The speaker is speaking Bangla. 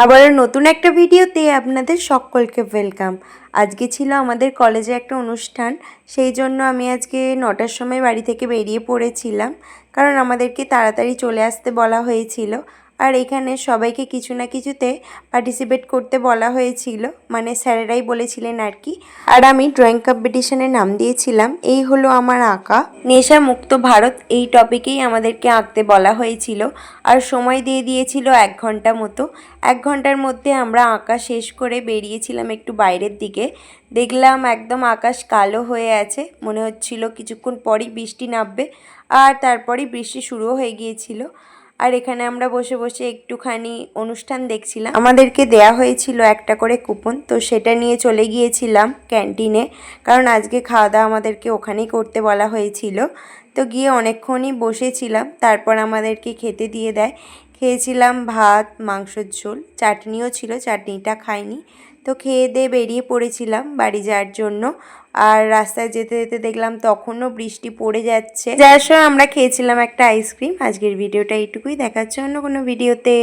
আবারও নতুন একটা ভিডিওতে আপনাদের সকলকে ওয়েলকাম। আজকে ছিল আমাদের কলেজে একটা অনুষ্ঠান, সেই জন্য আমি আজকে 9টার সময় বাড়ি থেকে বেরিয়ে পড়েছিলাম, কারণ আমাদেরকে তাড়াতাড়ি চলে আসতে বলা হয়েছিল। আর এখানে সবাইকে কিছু না কিছুতে পার্টিসিপেট করতে বলা হয়েছিল, মানে স্যারেরাই বলেছিলেন আর কি। আর আমি ড্রয়িং কম্পিটিশনে নাম দিয়েছিলাম। এই হলো আমার আঁকা, নেশা মুক্ত ভারত এই টপিকেই আমাদেরকে আঁকতে বলা হয়েছিল। আর সময় দিয়ে দিয়েছিল 1 ঘন্টা মতো। 1 ঘন্টার মধ্যে আমরা আঁকা শেষ করে বেরিয়েছিলাম একটু বাইরের দিকে। দেখলাম একদম আকাশ কালো হয়ে আছে, মনে হচ্ছিল কিছুক্ষণ পরই বৃষ্টি নামবে। আর তারপরই বৃষ্টি শুরুও হয়ে গিয়েছিল। আর এখানে আমরা বসে বসে একটুখানি অনুষ্ঠান দেখছিলাম। আমাদেরকে দেয়া হয়েছিল একটা করে কুপন, তো সেটা নিয়ে চলে গিয়েছিলাম ক্যান্টিনে, কারণ আজকে খাওয়া দাওয়া আমাদেরকে ওখানেই করতে বলা হয়েছিল। তো গিয়ে অনেকক্ষণই বসেছিলাম, তারপর আমাদেরকে খেতে দিয়ে দেয়। খেয়েছিলাম ভাত, মাংসের ঝোল, চাটনিও ছিল, চাটনিটা খাইনি। তো খেয়ে দিয়ে বেরিয়ে পড়েছিলাম বাড়ি যাওয়ার জন্য। আর রাস্তায় যেতে যেতে দেখলাম তখনও বৃষ্টি পড়ে যাচ্ছে, যার সময় আমরা খেয়েছিলাম একটা আইসক্রিম। আজকের ভিডিওটা এইটুকুই, দেখাচ্ছে অন্য কোনো ভিডিওতে।